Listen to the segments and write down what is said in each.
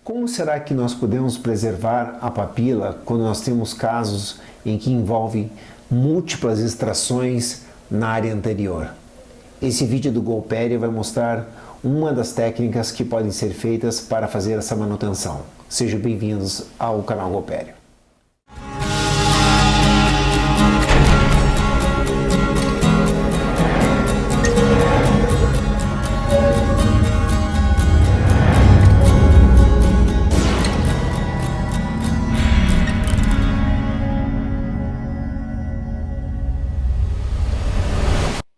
Como será que nós podemos preservar a papila quando nós temos casos em que envolvem múltiplas extrações na área anterior? Esse vídeo do Golpéria vai mostrar uma das técnicas que podem ser feitas para fazer essa manutenção. Sejam bem-vindos ao canal Golpéria.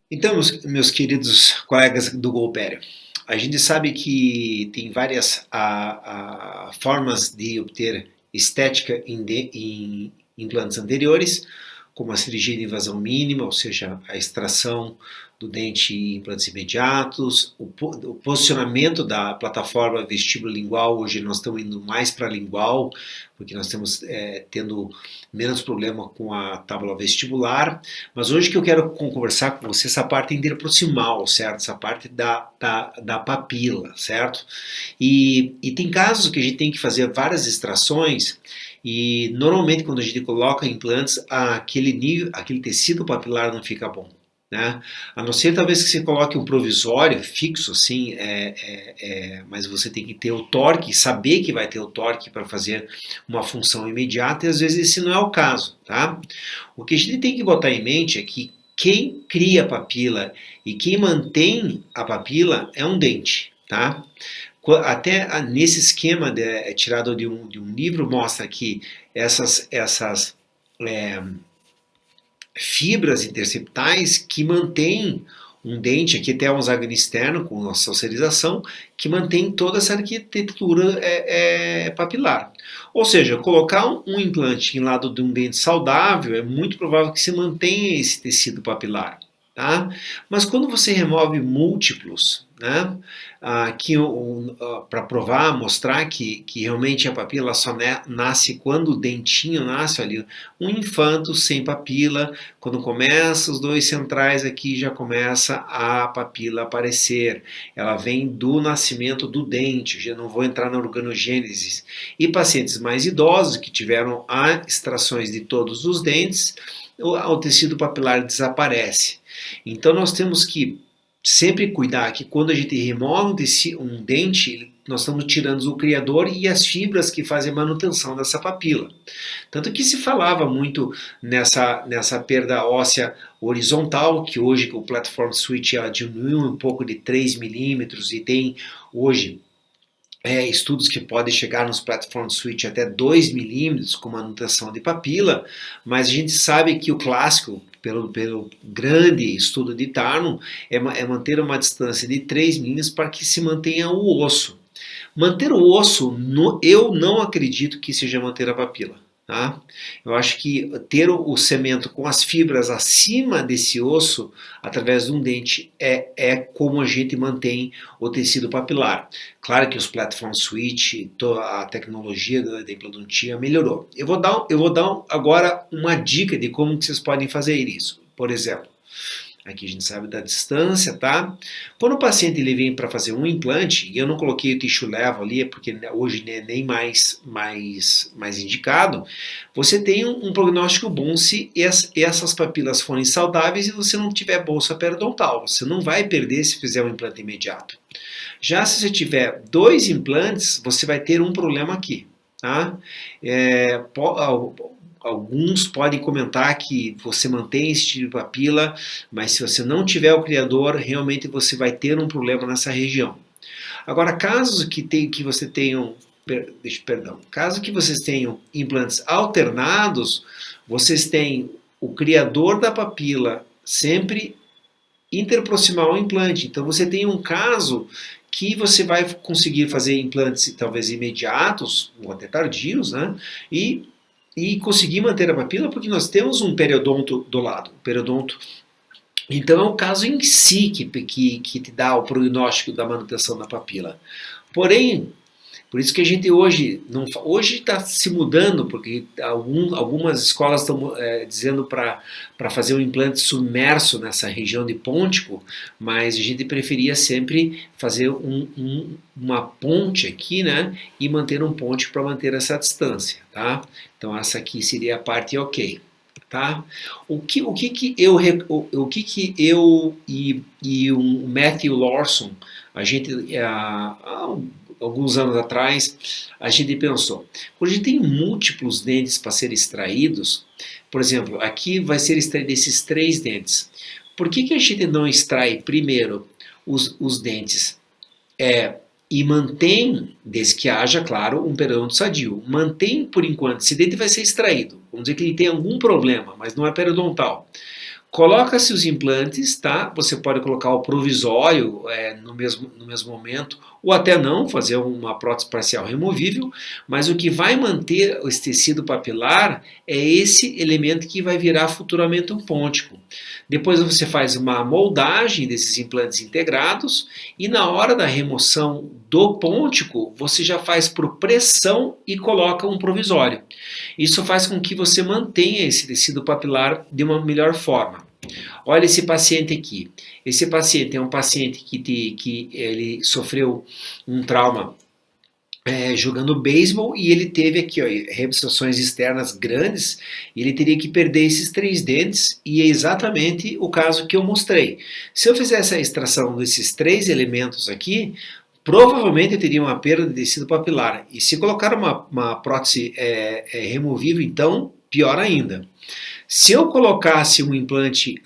Então, meus queridos colegas do Golpério, a gente sabe que tem várias formas de obter estética em implantes anteriores, como a cirurgia de invasão mínima, ou seja, a extração do dente em implantes imediatos, o posicionamento da plataforma vestibulolingual. Hoje nós estamos indo mais para a lingual, porque nós estamos tendo menos problema com a tábua vestibular, mas hoje que eu quero conversar com você essa parte interproximal, certo? Essa parte da papila, certo? E tem casos que a gente tem que fazer várias extrações. E normalmente quando a gente coloca implantes, aquele tecido papilar não fica bom, né? A não ser talvez que você coloque um provisório fixo assim, mas você tem que ter o torque, saber que vai ter o torque para fazer uma função imediata, e às vezes esse não é o caso, tá? O que a gente tem que botar em mente é que quem cria a papila e quem mantém a papila é um dente, tá? Até nesse esquema tirado de um livro, mostra que essas fibras interceptais que mantêm um dente, aqui até um hexágono externo com a socialização, que mantém toda essa arquitetura papilar. Ou seja, colocar um implante em lado de um dente saudável é muito provável que se mantenha esse tecido papilar. Tá? Mas quando você remove múltiplos, né, para provar, mostrar que realmente a papila só nasce quando o dentinho nasce ali, um infanto sem papila, quando começa os dois centrais aqui, já começa a papila aparecer. Ela vem do nascimento do dente, já não vou entrar na organogênese. E pacientes mais idosos que tiveram extrações de todos os dentes, o tecido papilar desaparece. Então nós temos que sempre cuidar que quando a gente remove um dente, nós estamos tirando o criador e as fibras que fazem a manutenção dessa papila. Tanto que se falava muito nessa perda óssea horizontal, que hoje o Platform Switch diminuiu um pouco de 3 milímetros e tem hoje estudos que podem chegar nos Platform Switch até 2 milímetros com manutenção de papila, mas a gente sabe que o clássico, pelo grande estudo de Tarnum, é manter uma distância de 3 milímetros para que se mantenha o osso. Manter o osso, eu não acredito que seja manter a papila. Tá? Eu acho que ter o cemento com as fibras acima desse osso, através de um dente, é como a gente mantém o tecido papilar. Claro que os Platform Switch, toda a tecnologia da implodontia melhorou. Eu vou dar agora uma dica de como que vocês podem fazer isso. Por exemplo, aqui a gente sabe da distância, tá? Quando o paciente ele vem para fazer um implante, e eu não coloquei o tissue level ali, porque hoje não é nem mais indicado, você tem um prognóstico bom se essas papilas forem saudáveis e você não tiver bolsa periodontal. Você não vai perder se fizer um implante imediato. Já se você tiver 2 implantes, você vai ter um problema aqui, tá? Alguns podem comentar que você mantém esse tipo de papila, mas se você não tiver o criador, realmente você vai ter um problema nessa região. Agora, caso que vocês tenham implantes alternados, vocês têm o criador da papila sempre interproximal ao implante. Então você tem um caso que você vai conseguir fazer implantes talvez imediatos ou até tardios, né? E conseguir manter a papila, porque nós temos um periodonto do lado. Então é o caso em si que te dá o prognóstico da manutenção da papila. Porém, Por isso que a gente hoje, não, hoje está se mudando, porque algumas escolas estão dizendo para fazer um implante submerso nessa região de pôntico, mas a gente preferia sempre fazer uma ponte aqui, né, e manter um ponte para manter essa distância, tá? Então essa aqui seria a parte ok. Tá? O que que eu e o Matthew Lawson, a gente há alguns anos atrás, a gente pensou, quando a gente tem múltiplos dentes para serem extraídos, por exemplo, aqui vai ser extraído esses 3 dentes. Por que que a gente não extrai primeiro os dentes e mantém, desde que haja, claro, um periodonto sadio, mantém por enquanto, esse dente vai ser extraído, vamos dizer que ele tem algum problema, mas não é periodontal. Coloca-se os implantes, tá? Você pode colocar o provisório no mesmo momento, ou até não, fazer uma prótese parcial removível, mas o que vai manter esse tecido papilar é esse elemento que vai virar futuramente um pôntico. Depois você faz uma moldagem desses implantes integrados e na hora da remoção do pôntico, você já faz por pressão e coloca um provisório. Isso faz com que você mantenha esse tecido papilar de uma melhor forma. Olha esse paciente aqui. Esse paciente é um paciente que ele sofreu um trauma jogando beisebol e ele teve aqui reabsorções externas grandes e ele teria que perder esses 3 dentes e é exatamente o caso que eu mostrei. Se eu fizesse a extração desses 3 elementos aqui, provavelmente eu teria uma perda de tecido papilar. E se colocar uma prótese removível, então, pior ainda. Se eu colocasse um implante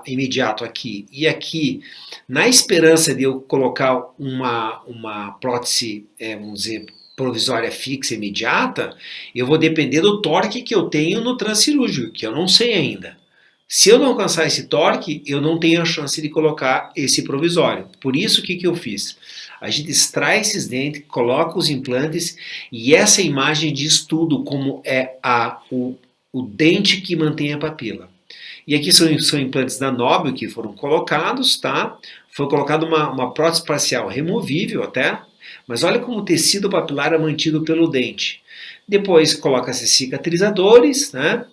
imediato aqui e aqui, na esperança de eu colocar uma prótese, vamos dizer, provisória fixa imediata, eu vou depender do torque que eu tenho no transcirúrgico, que eu não sei ainda. Se eu não alcançar esse torque, eu não tenho a chance de colocar esse provisório. Por isso, o que eu fiz? A gente extrai esses dentes, coloca os implantes e essa imagem diz tudo como é o dente que mantém a papila. E aqui são implantes da Nobel que foram colocados, tá? Foi colocada uma prótese parcial removível até, mas olha como o tecido papilar é mantido pelo dente. Depois coloca-se cicatrizadores, né?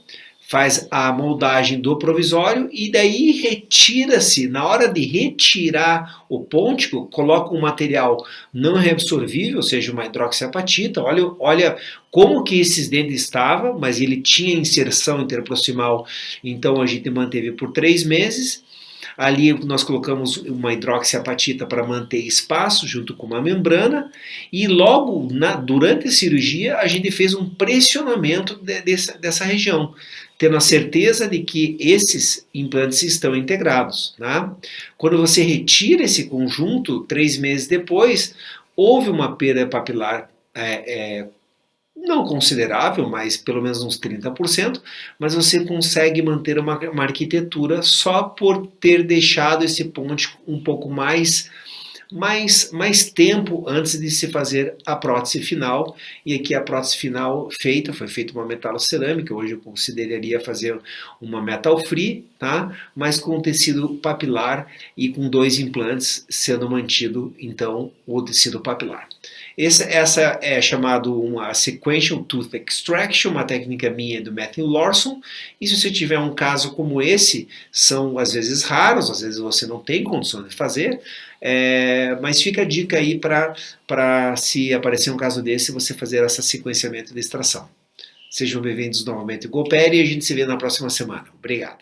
Faz a moldagem do provisório e daí retira-se, na hora de retirar o pôntico, coloca um material não reabsorvível, ou seja, uma hidroxiapatita. Olha como que esses dentes estavam, mas ele tinha inserção interproximal, então a gente manteve por 3 meses. Ali nós colocamos uma hidroxiapatita para manter espaço junto com uma membrana e logo durante a cirurgia a gente fez um pressionamento dessa região, tendo a certeza de que esses implantes estão integrados. Né? Quando você retira esse conjunto, 3 meses depois, houve uma perda papilar não considerável, mas pelo menos uns 30%, mas você consegue manter uma arquitetura só por ter deixado esse ponte um pouco mais tempo antes de se fazer a prótese final. E aqui a prótese final foi feita uma metalocerâmica, hoje eu consideraria fazer uma metal free, tá? Mas com tecido papilar e com 2 implantes sendo mantido então o tecido papilar. Essa é chamado uma Sequential Tooth Extraction, uma técnica minha do Matthew Lawson. E se você tiver um caso como esse, são às vezes raros, às vezes você não tem condição de fazer, mas fica a dica aí para se aparecer um caso desse, você fazer esse sequenciamento de extração. Sejam bem-vindos novamente ao GoPer e a gente se vê na próxima semana. Obrigado.